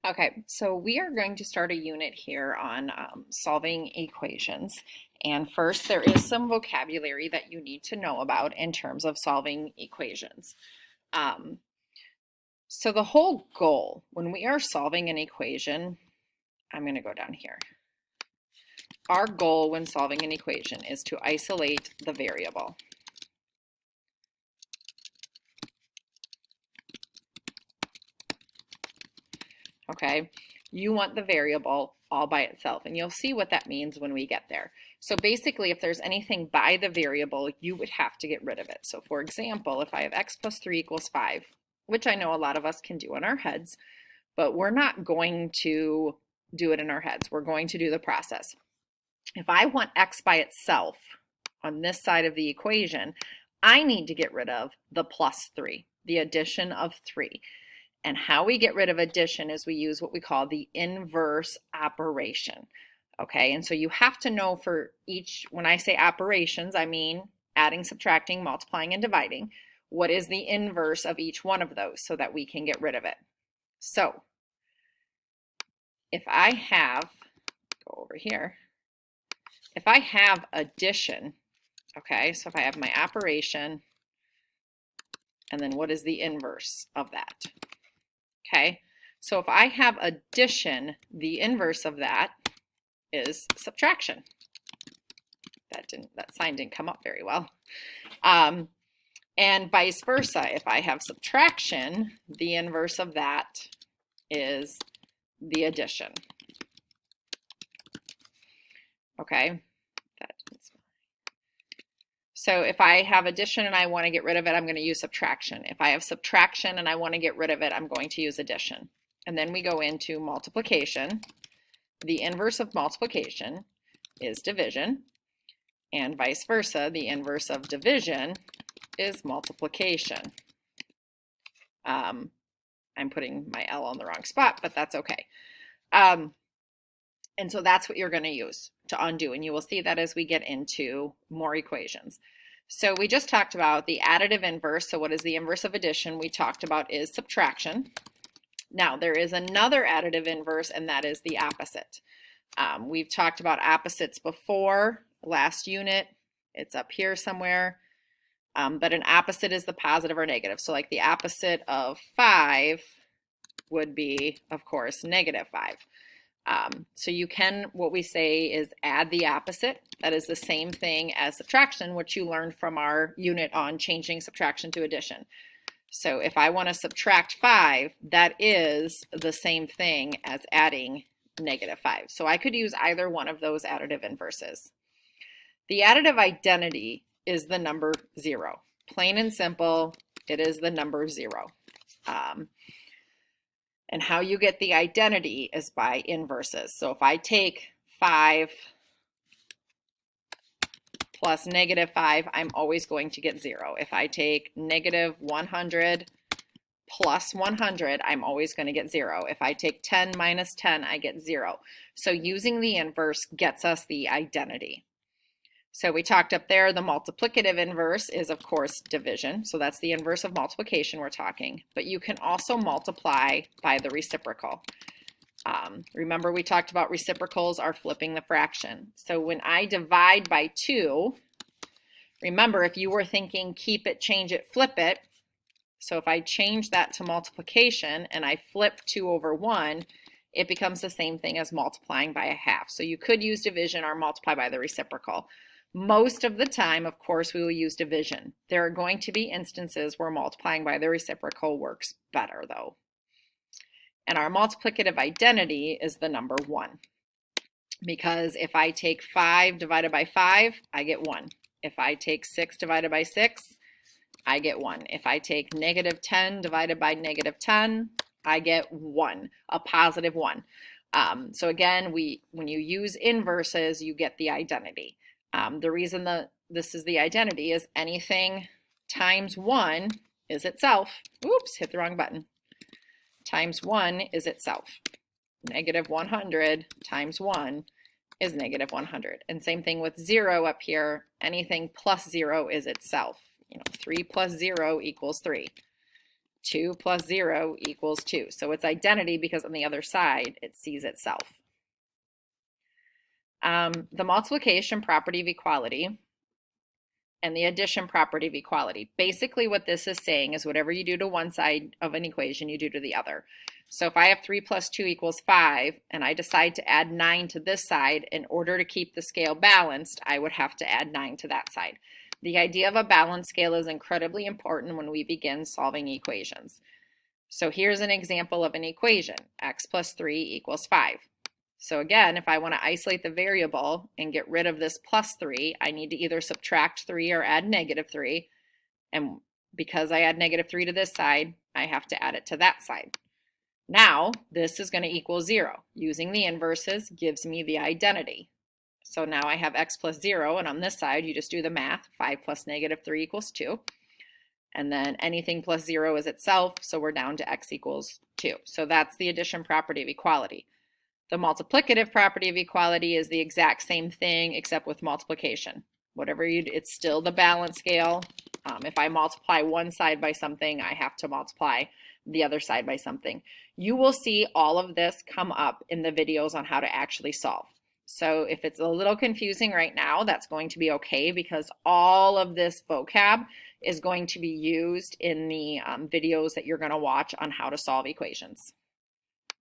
Okay, so we are going to start a unit here on solving equations. And first, there is some vocabulary that you need to know about in terms of solving equations. Um, so the whole goal when we are solving an equation, I'm going to go down here. Our goal when solving an equation is to isolate the variable. Okay, you want the variable all by itself, and you'll see what that means when we get there. So basically, if there's anything by the variable, you would have to get rid of it. So for example, if I have x plus 3 equals 5, which I know a lot of us can do in our heads, but we're not going to do it in our heads. We're going to do the process. If I want x by itself on this side of the equation, I need to get rid of the plus 3, the addition of 3. And how we get rid of addition is we use what we call the inverse operation. Okay, and so you have to know for each, when I say operations, I mean adding, subtracting, multiplying, and dividing. What is the inverse of each one of those so that we can get rid of it? So if I have, go over here, if I have addition, okay, so if I have my operation, and then what is the inverse of that? Okay, so if I have addition, the inverse of that is subtraction. That sign didn't come up very well. And vice versa, if I have subtraction, the inverse of that is the addition. Okay, so if I have addition and I want to get rid of it, I'm going to use subtraction. If I have subtraction and I want to get rid of it, I'm going to use addition. And then we go into multiplication. The inverse of multiplication is division, and vice versa, the inverse of division is multiplication. I'm putting my L on the wrong spot, but that's okay. And so that's what you're going to use to undo, and you will see that as we get into more equations. So we just talked about the additive inverse. So what is the inverse of addition? We talked about is subtraction. Now there is another additive inverse, and that is the opposite. We've talked about opposites before, last unit. It's up here somewhere. But an opposite is the positive or negative. So like the opposite of 5 would be, of course, negative 5. So you can, what we say is add the opposite. That is the same thing as subtraction, which you learned from our unit on changing subtraction to addition. So if I want to subtract 5, that is the same thing as adding negative 5. So I could use either one of those additive inverses. The additive identity is the number 0. Plain and simple, it is the number 0. And how you get the identity is by inverses. So if I take 5 plus negative 5, I'm always going to get 0. If I take negative 100 plus 100, I'm always going to get 0. If I take 10 minus 10, I get 0. So using the inverse gets us the identity. So we talked up there, the multiplicative inverse is, of course, division. So that's the inverse of multiplication we're talking. But you can also multiply by the reciprocal. Remember, we talked about reciprocals are flipping the fraction. So when I divide by 2, remember, if you were thinking keep it, change it, flip it. So if I change that to multiplication and I flip 2 over 1, it becomes the same thing as multiplying by a half. So you could use division or multiply by the reciprocal. Most of the time, of course, we will use division. There are going to be instances where multiplying by the reciprocal works better, though. And our multiplicative identity is the number 1. Because if I take 5 divided by 5, I get 1. If I take 6 divided by 6, I get 1. If I take negative 10 divided by negative 10, I get 1, a positive 1. So again, when you use inverses, you get the identity. The reason this is the identity is anything times 1 is itself. Oops, hit the wrong button. Times 1 is itself. Negative 100 times 1 is negative 100. And same thing with 0 up here. Anything plus 0 is itself. 3 plus 0 equals 3. 2 plus 0 equals 2. So it's identity because on the other side, it sees itself. The multiplication property of equality and the addition property of equality. Basically what this is saying is whatever you do to one side of an equation, you do to the other. So if I have 3 plus 2 equals 5, and I decide to add 9 to this side, in order to keep the scale balanced, I would have to add 9 to that side. The idea of a balanced scale is incredibly important when we begin solving equations. So here's an example of an equation. X plus 3 equals 5. So again, if I want to isolate the variable and get rid of this plus 3, I need to either subtract 3 or add negative 3. And because I add negative 3 to this side, I have to add it to that side. Now, this is going to equal 0. Using the inverses gives me the identity. So now I have x plus 0, and on this side, you just do the math. 5 plus negative 3 equals 2. And then anything plus 0 is itself, so we're down to x equals 2. So that's the addition property of equality. The multiplicative property of equality is the exact same thing except with multiplication. Whatever you do, it's still the balance scale. If I multiply one side by something, I have to multiply the other side by something. You will see all of this come up in the videos on how to actually solve. So if it's a little confusing right now, that's going to be okay because all of this vocab is going to be used in the videos that you're going to watch on how to solve equations.